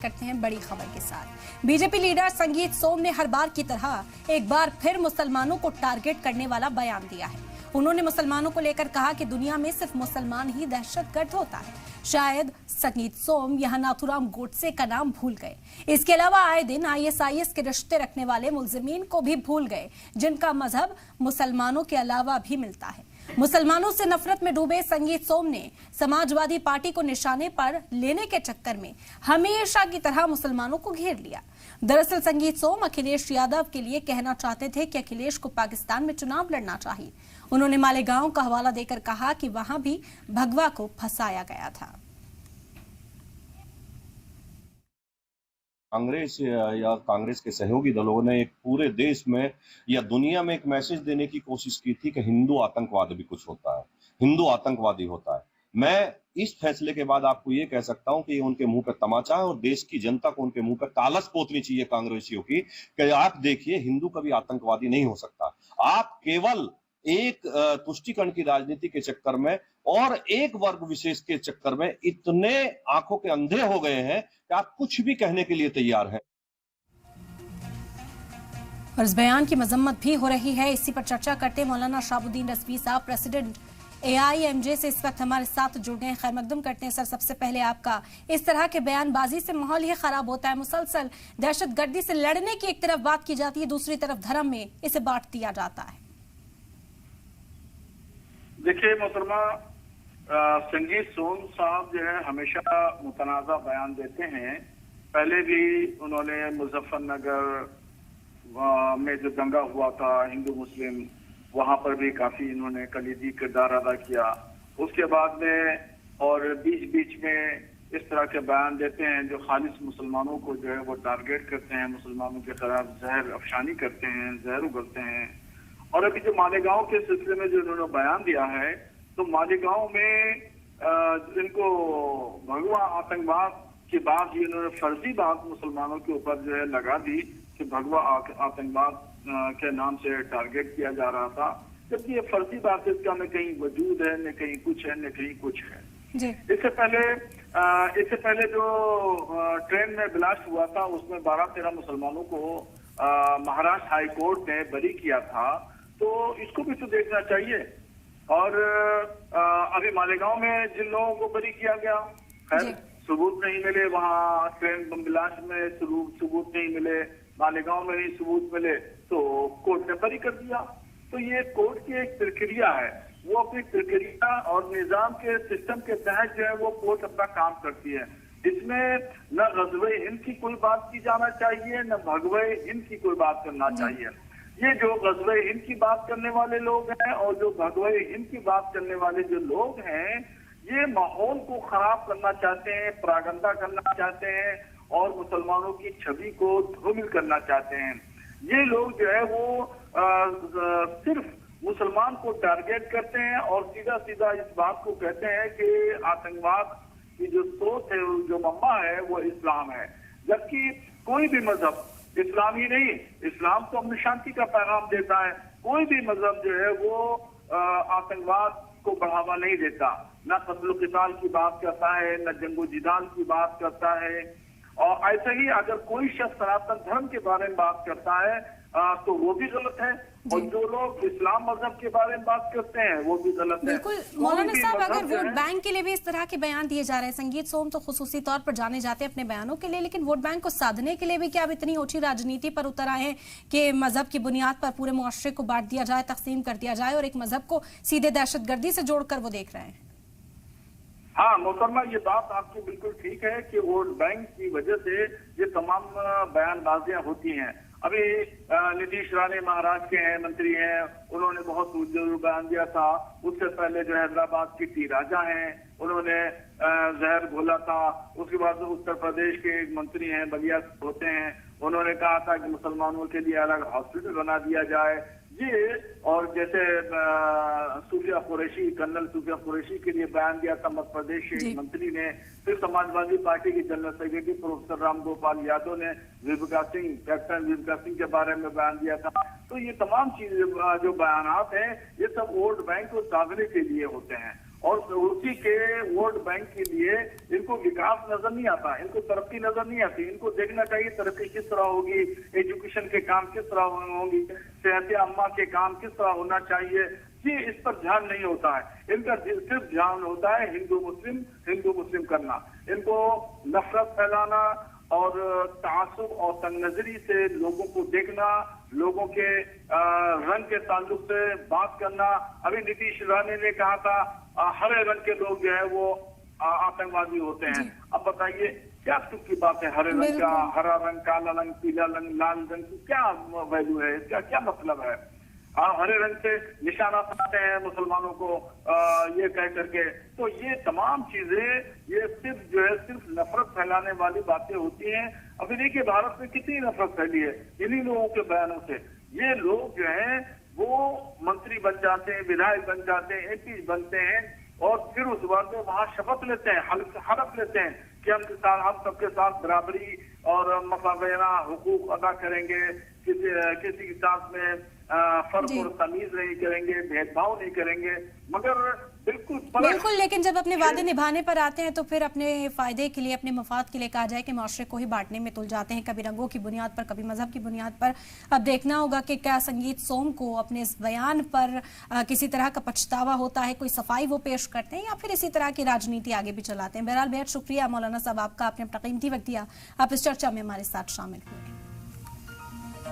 करते हैं बड़ी खबर के साथ। बीजेपी लीडर संगीत सोम ने हर बार की तरह एक बार फिर मुसलमानों को टारगेट करने वाला बयान दिया है। उन्होंने मुसलमानों को लेकर कहा कि दुनिया में सिर्फ मुसलमान ही दहशतगर्द होता है। शायद संगीत सोम यहां नाथुराम गोडसे का नाम भूल गए। इसके अलावा आए दिन आईएसआईएस के रिश्ते रखने वाले मुलजिमीन को भी भूल गए, जिनका मजहब मुसलमानों के अलावा भी मिलता है। मुसलमानों से नफरत में डूबे संगीत सोम ने समाजवादी पार्टी को निशाने पर लेने के चक्कर में हमेशा की तरह मुसलमानों को घेर लिया। दरअसल संगीत सोम अखिलेश यादव के लिए कहना चाहते थे कि अखिलेश को पाकिस्तान में चुनाव लड़ना चाहिए। उन्होंने मालेगांव का हवाला देकर कहा कि वहां भी भगवा को फंसाया गया था। कांग्रेस या कांग्रेस के सहयोगी दलों ने एक पूरे देश में या दुनिया में एक मैसेज देने की कोशिश की थी कि हिंदू आतंकवाद भी कुछ होता है, हिंदू आतंकवादी होता है। मैं इस फैसले के बाद आपको ये कह सकता हूं कि ये उनके मुंह पर तमाचा है और देश की जनता को उनके मुंह पर कालस पोतनी चाहिए कांग्रेसियों की कि आप देखिए, हिंदू कभी आतंकवादी नहीं हो सकता। आप केवल एक तुष्टीकरण की राजनीति के चक्कर में और एक वर्ग विशेष के चक्कर में इतने आंखों के अंधे हो गए हैं कि आप कुछ भी कहने के लिए तैयार हैं। और इस बयान की मजम्मत भी हो रही है। इसी पर चर्चा करते मौलाना शाहबुद्दीन रजवी साहब, प्रेसिडेंट AIMJ से इस वक्त हमारे साथ जुड़ गए। खैर मकदम करते हैं सर। सबसे पहले आपका, इस तरह के बयानबाजी से माहौल ही खराब होता है। मुसलसल दहशतगर्दी से लड़ने की एक तरफ बात की जाती है, दूसरी तरफ धर्म में इसे बांट दिया जाता है। देखिए मोहतरमा, संगीत सोम साहब जो है हमेशा मुतनाज़ा बयान देते हैं। पहले भी उन्होंने मुजफ्फरनगर में जो दंगा हुआ था हिंदू मुस्लिम, वहां पर भी काफी इन्होंने कलीदी किरदार अदा किया। उसके बाद में और बीच बीच में इस तरह के बयान देते हैं जो खालिस मुसलमानों को जो है वो टारगेट करते हैं, मुसलमानों के खिलाफ जहर अफशानी करते हैं, जहर उगलते हैं। और अभी जो मालेगांव के सिलसिले में जो इन्होंने बयान दिया है, तो मालेगांव में इनको भगवा आतंकवाद की बात इन्होंने फर्जी बात मुसलमानों के ऊपर जो है लगा दी कि भगवा आतंकवाद के नाम से टारगेट किया जा रहा था, जबकि ये फर्जी बात है, इसका न कहीं वजूद है, न कहीं कुछ है, न कहीं कुछ है। इससे पहले जो ट्रेन में ब्लास्ट हुआ था उसमें 12-13 मुसलमानों को महाराष्ट्र हाई कोर्ट ने बरी किया था, तो इसको भी तो देखना चाहिए। और अभी मालेगांव में जिन लोगों को बरी किया गया, खैर सबूत नहीं मिले, वहाँ ट्रेन बम ब्लास्ट में सबूत नहीं मिले, मालेगांव में ही सबूत मिले, तो कोर्ट ने बरी कर दिया। तो ये कोर्ट की एक प्रक्रिया है, वो अपनी प्रक्रिया और निजाम के सिस्टम के तहत जो है वो कोर्ट अपना काम करती है। इसमें न गज़वे हिंद की कोई बात की जाना चाहिए, न भगवे हिंद की कोई बात करना चाहिए। ये जो गज़वे हिंद की बात करने वाले लोग हैं और जो भगवे हिंद की बात करने वाले जो लोग हैं, ये माहौल को खराब करना चाहते हैं, प्रागंदा करना चाहते हैं और मुसलमानों की छवि को धूमिल करना चाहते हैं। ये लोग जो है वो सिर्फ मुसलमान को टारगेट करते हैं और सीधा सीधा इस बात को कहते हैं कि आतंकवाद की जो सोच है, जो मम्मा है, वो इस्लाम है। जबकि कोई भी मजहब, इस्लाम ही नहीं, इस्लाम तो अमन शांति का पैगाम देता है, कोई भी मजहब जो है वो आतंकवाद को बढ़ावा नहीं देता, न कत्ल क़िताल की बात करता है, न जंगो जिदाल की बात करता है। और ऐसे ही अगर कोई शख्स सनातन धर्म के बारे में बात करता है तो वो भी गलत है, और जो लोग इस्लाम मजहब के बारे में बात करते हैं वो भी गलत है। बिल्कुल मौलाना साहब, अगर वोट बैंक के लिए भी इस तरह के बयान दिए जा रहे हैं, संगीत सोम तो खुसूसी तौर पर जाने जाते हैं अपने बयानों के लिए, लेकिन वोट बैंक को साधने के लिए भी क्या अब इतनी ओछी राजनीति पर उतर आए हैं कि मजहब की बुनियाद पर पूरे मुआशरे को बांट दिया जाए, तकसीम कर दिया जाए और एक मजहब को सीधे दहशतगर्दी से जोड़कर वो देख रहे हैं? हाँ मोहतरमा, ये बात आपकी बिल्कुल ठीक है कि वोट बैंक की वजह से ये तमाम बयानबाजियां होती हैं। अभी नीतीश राणे महाराष्ट्र के हैं, मंत्री हैं, उन्होंने बहुत जरूर बयान दिया था। उससे पहले जो हैदराबाद की टी राजा हैं, उन्होंने जहर घोला था। उसके बाद उत्तर प्रदेश के एक मंत्री हैं, बलिया होते हैं, उन्होंने कहा था कि मुसलमानों के लिए अलग हॉस्पिटल बना दिया जाए। ये और जैसे सूफिया कुरैशी, कर्नल सूफिया कुरैशी के लिए बयान दिया था मध्य प्रदेश के मंत्री ने। फिर समाजवादी पार्टी के general secretary professor Ram Gopal Yadav ने कैप्टन विवेका सिंह के बारे में बयान दिया था। तो ये तमाम चीजें जो बयानात हैं, ये सब वोट बैंक को साधने के लिए होते हैं। और उसी के वोट बैंक के लिए इनको विकास नजर नहीं आता, इनको तरक्की नजर नहीं आती। इनको देखना चाहिए तरक्की किस तरह होगी, एजुकेशन के काम किस तरह होंगी, सेहत अम्मा के काम किस तरह होना चाहिए, ये इस पर ध्यान नहीं होता है। इनका सिर्फ ध्यान होता है हिंदू मुस्लिम करना। इनको नफरत फैलाना और तासुब और तंगनजरी से लोगों को देखना, लोगों के रंग के ताल्लुक से बात करना। अभी नीतीश राणे ने कहा था हरे रंग के लोग जो है वो आतंकवादी होते हैं। अब बताइए क्या सुख की बात है? हरे रंग का, हरा रंग, काला रंग, पीला रंग, लाल रंग की क्या वैल्यू है? इसका क्या मतलब है? हरे रंग से निशाना बनाते हैं मुसलमानों को ये कह करके। तो ये तमाम चीजें ये सिर्फ नफरत फैलाने वाली बातें होती हैं। अभी देखिए भारत में कितनी नफरत फैली है इन्हीं लोगों के बयानों से। ये लोग जो हैं वो मंत्री बन जाते हैं, विधायक बन जाते हैं, एमपी बनते हैं और फिर उस बाद में वहां शपथ लेते हैं, हलफ लेते हैं कि हम सबके साथ बराबरी और मसावैना हुकूक अदा करेंगे, किसी के साथ में फर्क और तमीज नहीं करेंगे, भेदभाव नहीं करेंगे। मगर बिल्कुल लेकिन जब अपने वादे निभाने पर आते हैं तो फिर अपने फायदे के लिए, अपने मफाद के लिए कहा जाए कि माशरे को ही बांटने में तुल जाते हैं, कभी रंगों की बुनियाद पर, कभी मजहब की बुनियाद पर। अब देखना होगा कि क्या संगीत सोम को अपने इस बयान पर किसी तरह का पछतावा होता है, कोई सफाई वो पेश करते हैं या फिर इसी तरह की राजनीति आगे भी चलाते हैं। बहरहाल बेहद शुक्रिया मौलाना साहब आपका, आपने अपना कीमती वक्त दिया, आप इस चर्चा में हमारे साथ शामिल हुए।